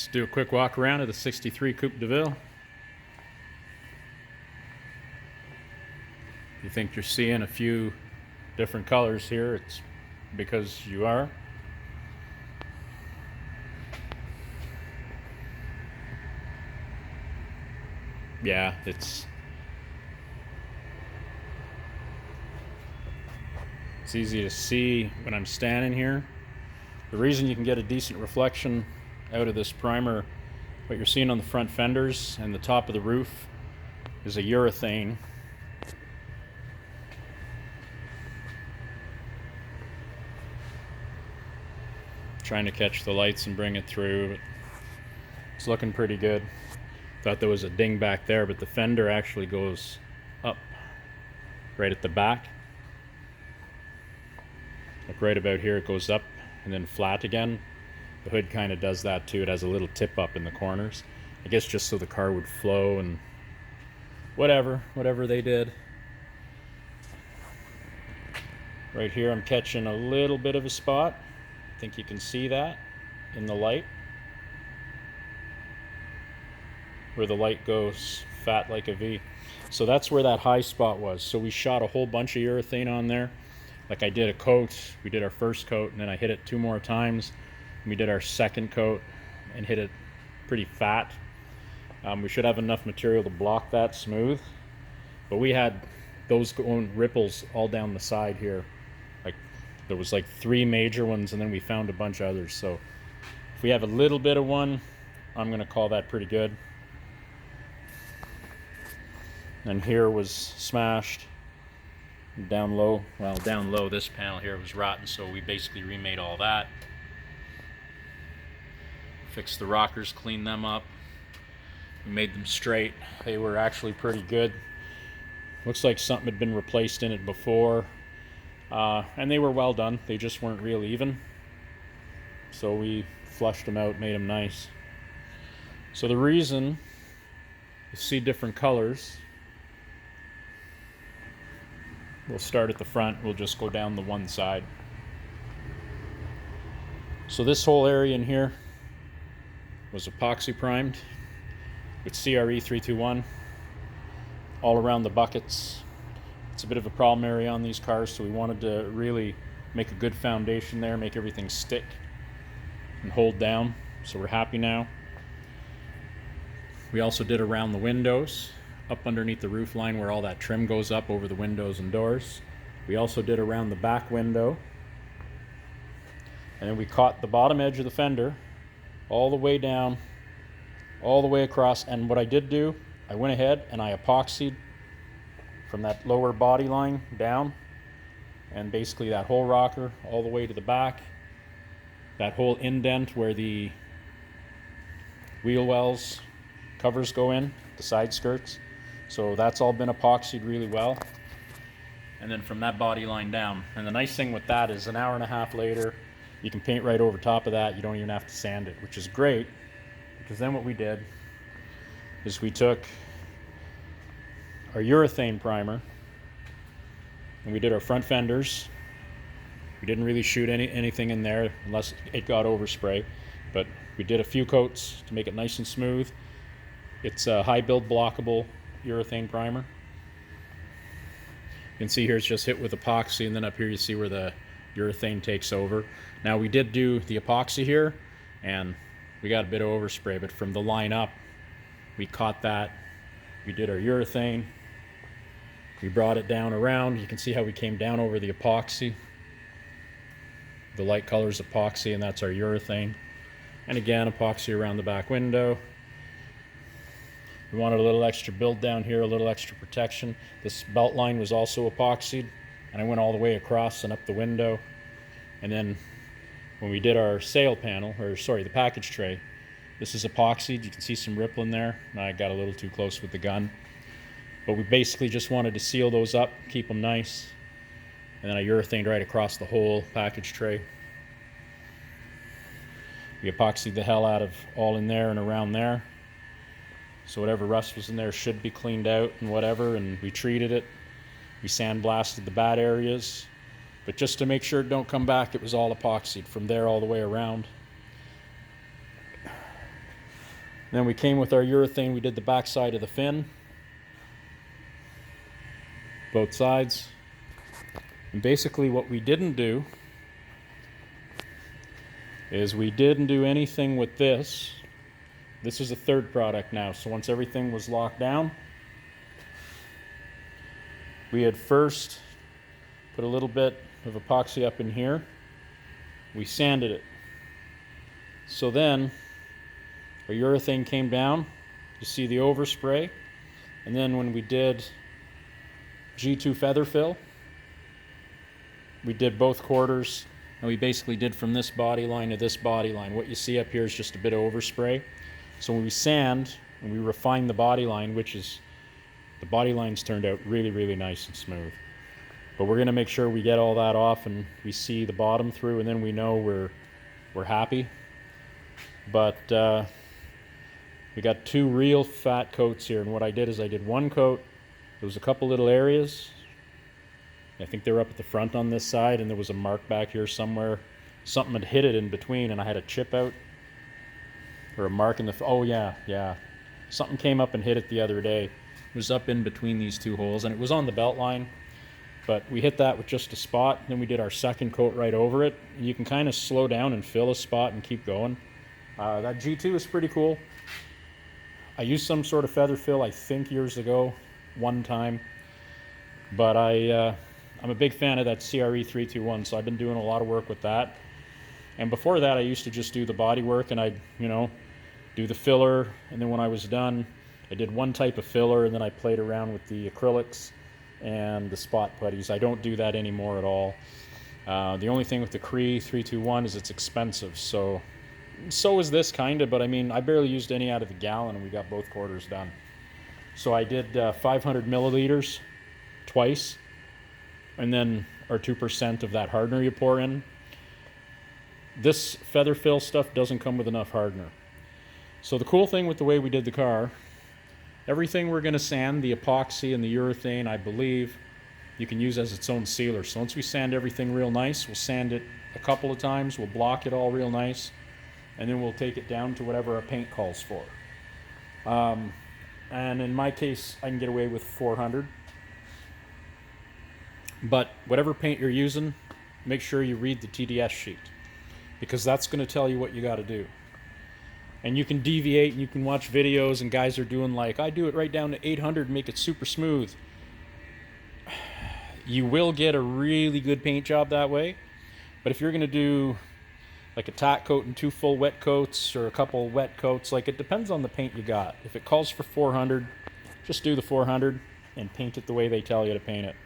Let's do a quick walk around of the 63 Coupe Deville. If you think you're seeing a few different colors here, it's because you are. Yeah, it's easy to see when I'm standing here. The reason you can get a decent reflection out of this primer, what you're seeing on the front fenders and the top of the roof is a urethane. Trying to catch the lights and bring it through, but it's looking pretty good. Thought there was a ding back there, but the fender actually goes up right at the back. Like right about here, it goes up and then flat again. The hood kind of does that too. It has a little tip up in the corners, I guess just so the car would flow and whatever they did. Right here I'm catching a little bit of a spot. I think you can see that in the light, where the light goes fat like a V. So that's where that high spot was. So we shot a whole bunch of urethane on there. Like I did a coat, we did our first coat, and then I hit it 2 more times. We did our second coat and hit it pretty fat. We should have enough material to block that smooth. But we had those going ripples all down the side here. Like there was like 3 major ones, and then we found a bunch of others. So if we have a little bit of one, I'm gonna call that pretty good. And here was smashed. Down low, well, down low, this panel here was rotten, so we basically remade all that. Fixed the rockers, cleaned them up. We made them straight. They were actually pretty good. Looks like something had been replaced in it before. And they were well done. They just weren't real even. So we flushed them out, made them nice. So the reason you see different colors, we'll start at the front. We'll just go down the one side. So this whole area in here was epoxy primed with CRE 321 all around the buckets. It's a bit of a problem area on these cars, so we wanted to really make a good foundation there, make everything stick and hold down. So we're happy now. We also did around the windows, up underneath the roof line where all that trim goes up over the windows and doors. We also did around the back window. And then we caught the bottom edge of the fender all the way down, all the way across. And what I did do, I went ahead and I epoxied from that lower body line down, and basically that whole rocker all the way to the back, that whole indent where the wheel wells covers go in, the side skirts. So that's all been epoxied really well. And then from that body line down. And the nice thing with that is 1.5 hours later, you can paint right over top of that. You don't even have to sand it, which is great. Because then what we did is we took our urethane primer and we did our front fenders. We didn't really shoot anything in there unless it got overspray. But we did a few coats to make it nice and smooth. It's a high build blockable urethane primer. You can see here it's just hit with epoxy, and then up here you see where the urethane takes over. Now we did do the epoxy here and we got a bit of overspray, but from the line up we caught that. We did our urethane, we brought it down around. You can see how we came down over the epoxy. The light color is epoxy, and that's our urethane. And again, epoxy around the back window. We wanted a little extra build down here, a little extra protection. This belt line was also epoxied, and I went all the way across and up the window. And then when we did our sail panel, or sorry, the package tray, this is epoxied. You can see some ripple in there. I got a little too close with the gun. But we basically just wanted to seal those up, keep them nice. And then I urethaned right across the whole package tray. We epoxied the hell out of all in there and around there. So whatever rust was in there should be cleaned out and whatever, and we treated it. We sandblasted the bad areas, but just to make sure it don't come back, it was all epoxied from there all the way around. Then we came with our urethane, we did the back side of the fin, both sides. And basically what we didn't do is we didn't do anything with this. This is a third product now, so once everything was locked down, we had first put a little bit of epoxy up in here. We sanded it. So then our urethane came down. You see the overspray. And then when we did G2 feather fill, we did both quarters, and we basically did from this body line to this body line. What you see up here is just a bit of overspray. So when we sand and we refine the body line, which is, the body lines turned out really, really nice and smooth. But we're gonna make sure we get all that off and we see the bottom through, and then we know we're happy. But we got 2 real fat coats here, and what I did is I did 1 coat. There was a couple little areas. I think they were up at the front on this side, and there was a mark back here somewhere. Something had hit it in between, and I had a chip out. Or a mark in the... Oh, yeah. Something came up and hit it the other day. It was up in between these 2 holes, and it was on the belt line. But we hit that with just a spot. Then we did our second coat right over it. And you can kind of slow down and fill a spot and keep going. That G2 is pretty cool. I used some sort of feather fill, I think, years ago, one time. But I'm a big fan of that CRE 321, so I've been doing a lot of work with that. And before that, I used to just do the body work, and I'd, do the filler. And then when I was done, I did one type of filler, and then I played around with the acrylics and the spot putties. I don't do that anymore at all. The only thing with the CRE 321 is it's expensive. So is this kind of, but I mean, I barely used any out of the gallon, and we got both quarters done. So I did 500 milliliters twice, and then our 2% of that hardener you pour in. This feather fill stuff doesn't come with enough hardener. So the cool thing with the way we did the car, everything we're going to sand, the epoxy and the urethane, I believe, you can use as its own sealer. So once we sand everything real nice, we'll sand it a couple of times, we'll block it all real nice, and then we'll take it down to whatever our paint calls for. And in my case, I can get away with 400. But whatever paint you're using, make sure you read the TDS sheet, because that's going to tell you what you got to do. And you can deviate, and you can watch videos, and guys are doing like, I do it right down to 800 and make it super smooth. You will get a really good paint job that way, but if you're going to do like a tack coat and 2 full wet coats, or a couple wet coats, like, it depends on the paint you got. If it calls for 400, just do the 400 and paint it the way they tell you to paint it.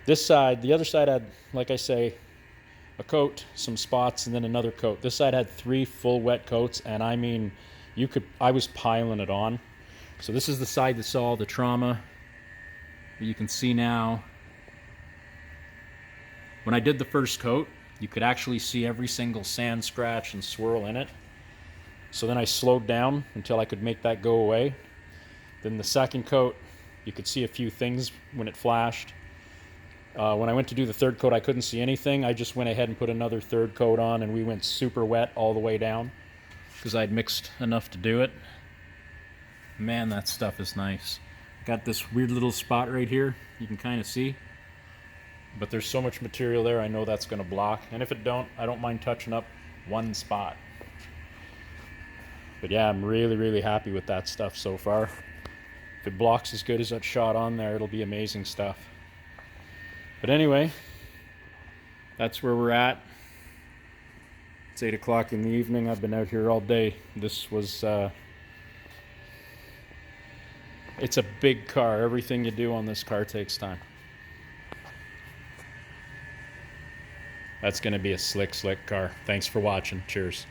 This side, the other side had, like I say, a coat, some spots, and then another coat. This side had 3 full wet coats, and I mean, I was piling it on. So this is the side that saw all the trauma. You can see now, when I did the first coat, you could actually see every single sand scratch and swirl in it. So then I slowed down until I could make that go away. Then the second coat, you could see a few things when it flashed. When I went to do the third coat, I couldn't see anything. I just went ahead and put another third coat on, and we went super wet all the way down because I'd mixed enough to do it. Man, that stuff is nice. Got this weird little spot right here, you can kind of see. But there's so much material there, I know that's going to block. And if it don't, I don't mind touching up one spot. But yeah, I'm really, really happy with that stuff so far. If it blocks as good as that shot on there, it'll be amazing stuff. But anyway, that's where we're at. It's 8 o'clock in the evening. I've been out here all day. This was, it's a big car. Everything you do on this car takes time. That's going to be a slick car. Thanks for watching. Cheers.